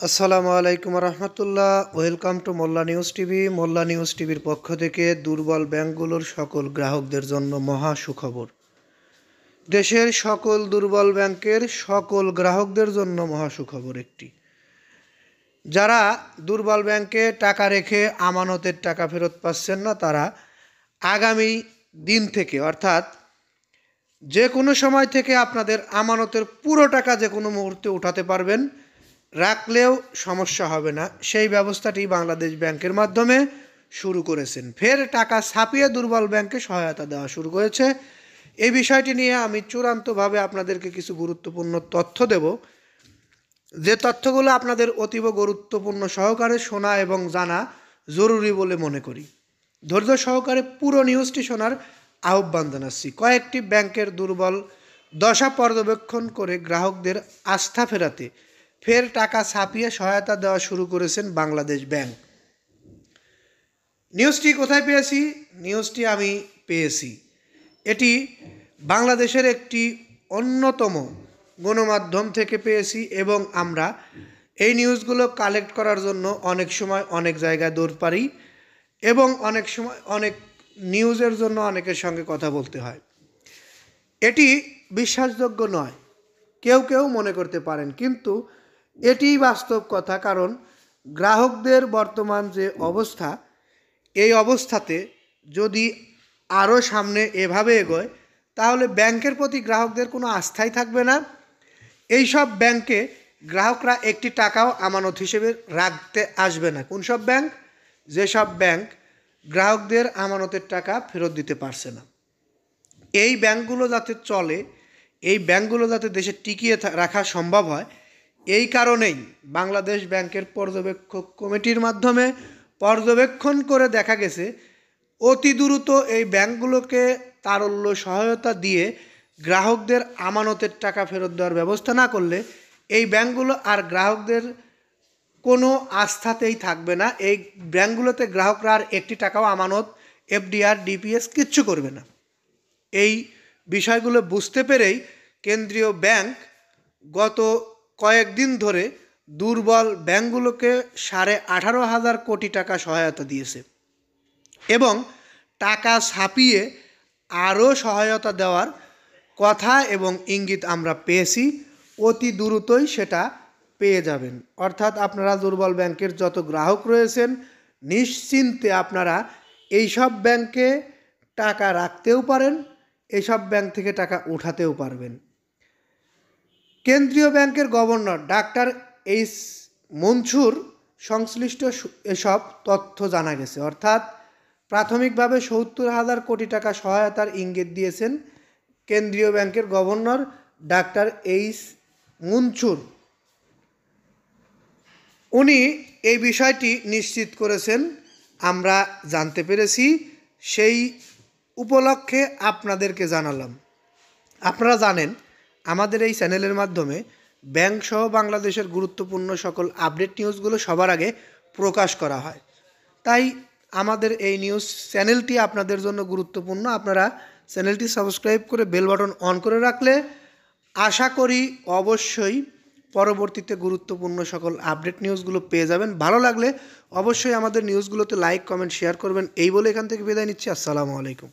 আসসালামু আলাইকুম রহমতুল্লাহ। Welcome to Molla news TV. Molla news টিভির পক্ষ থেকে দুর্বল ব্যাংকগুলোর সকল গ্রাহকদের জন্য মহা সুখবর। দেশের সকল দুর্বল ব্যাংকের সকল গ্রাহকদের জন্য মহা সুখবর একটি। যারা দুর্বল ব্যাংকে টাকা রেখে আমানতের টাকা ফেরত পাচ্ছেন না, তারা আগামী দিন থেকে অর্থাৎ যে কোনো সময় থেকে আপনাদের আমানতের পুরো টাকা যে কোনো মুহূর্তে উঠাতে পারবেন, রাখলেও সমস্যা হবে না। সেই ব্যবস্থাটি বাংলাদেশ ব্যাংকের মাধ্যমে শুরু করেছেন। ফের টাকা ছাপিয়ে দুর্বল ব্যাংকে সহায়তা দেওয়া শুরু করেছে। এই বিষয়টি নিয়ে আমি চূড়ান্তভাবে আপনাদেরকে কিছু গুরুত্বপূর্ণ তথ্য দেব, যে তথ্যগুলো আপনাদের অতীব গুরুত্বপূর্ণ সহকারে শোনা এবং জানা জরুরি বলে মনে করি। ধৈর্য সহকারে পুরো নিউজটি শোনার আহ্বান জানাচ্ছি। কয়েকটি ব্যাংকের দুর্বল দশা পর্যবেক্ষণ করে গ্রাহকদের আস্থা ফেরাতে ফের টাকা ছাপিয়ে সহায়তা দেওয়া শুরু করেছেন বাংলাদেশ ব্যাংক। নিউজটি কোথায় পেয়েছি? নিউজটি আমি পেয়েছি, এটি বাংলাদেশের একটি অন্যতম গণমাধ্যম থেকে পেয়েছি এবং আমরা এই নিউজগুলো কালেক্ট করার জন্য অনেক সময় অনেক জায়গায় দৌড় পারি এবং অনেক সময় অনেক নিউজের জন্য অনেকের সঙ্গে কথা বলতে হয়। এটি বিশ্বাসযোগ্য নয়, কেউ কেউ মনে করতে পারেন, কিন্তু এটিই বাস্তব কথা। কারণ গ্রাহকদের বর্তমান যে অবস্থা, এই অবস্থাতে যদি আরও সামনে এভাবে এগোয়, তাহলে ব্যাংকের প্রতি গ্রাহকদের কোনো আস্থাই থাকবে না। এই সব ব্যাংকে গ্রাহকরা একটি টাকাও আমানত হিসেবে রাখতে আসবে না। কোন সব ব্যাংক? যেসব ব্যাংক গ্রাহকদের আমানতের টাকা ফেরত দিতে পারছে না। এই ব্যাংকগুলো যাতে চলে, এই ব্যাংকগুলো যাতে দেশে টিকিয়ে রাখা সম্ভব হয়, এই কারণেই বাংলাদেশ ব্যাংকের পর্যবেক্ষক কমিটির মাধ্যমে পর্যবেক্ষণ করে দেখা গেছে অতি দ্রুত এই ব্যাংকগুলোকে তারল্য সহায়তা দিয়ে গ্রাহকদের আমানতের টাকা ফেরত দেওয়ার ব্যবস্থা না করলে এই ব্যাংকগুলো আর গ্রাহকদের কোনো আস্থাতেই থাকবে না। এই ব্যাংকগুলোতে গ্রাহকরা আর একটি টাকাও আমানত, এফডিআর, ডিপিএস কিচ্ছু করবে না। এই বিষয়গুলো বুঝতে পেরেই কেন্দ্রীয় ব্যাংক গত কয়েকদিন ধরে দুর্বল ব্যাংকগুলোকে 18,500 কোটি টাকা সহায়তা দিয়েছে এবং টাকা ছাপিয়ে আরও সহায়তা দেওয়ার কথা এবং ইঙ্গিত আমরা পেয়েছি। অতি দ্রুতই সেটা পেয়ে যাবেন। অর্থাৎ আপনারা দুর্বল ব্যাংকের যত গ্রাহক রয়েছেন, নিশ্চিন্তে আপনারা এইসব ব্যাংকে টাকা রাখতেও পারেন, এইসব ব্যাংক থেকে টাকা উঠাতেও পারবেন। কেন্দ্রীয় ব্যাংকের গভর্নর ডাক্তার এইচ মনসুর সংশ্লিষ্ট এসব তথ্য জানা গেছে। অর্থাৎ প্রাথমিকভাবে 70,000 কোটি টাকা সহায়তার ইঙ্গিত দিয়েছেন কেন্দ্রীয় ব্যাংকের গভর্নর ডাক্তার এইচ মনসুর। উনি এই বিষয়টি নিশ্চিত করেছেন, আমরা জানতে পেরেছি, সেই উপলক্ষে আপনাদেরকে জানালাম। আপনারা জানেন আমাদের এই চ্যানেলের মাধ্যমে ব্যাংক সহ বাংলাদেশের গুরুত্বপূর্ণ সকল আপডেট নিউজগুলো সবার আগে প্রকাশ করা হয়। তাই আমাদের এই নিউজ চ্যানেলটি আপনাদের জন্য গুরুত্বপূর্ণ। আপনারা চ্যানেলটি সাবস্ক্রাইব করে বেল বাটন অন করে রাখলে আশা করি অবশ্যই পরবর্তীতে গুরুত্বপূর্ণ সকল আপডেট নিউজগুলো পেয়ে যাবেন। ভালো লাগলে অবশ্যই আমাদের নিউজগুলোতে লাইক, কমেন্ট, শেয়ার করবেন। এই বলে এখান থেকে বিদায় নিচ্ছি। আসসালামু আলাইকুম।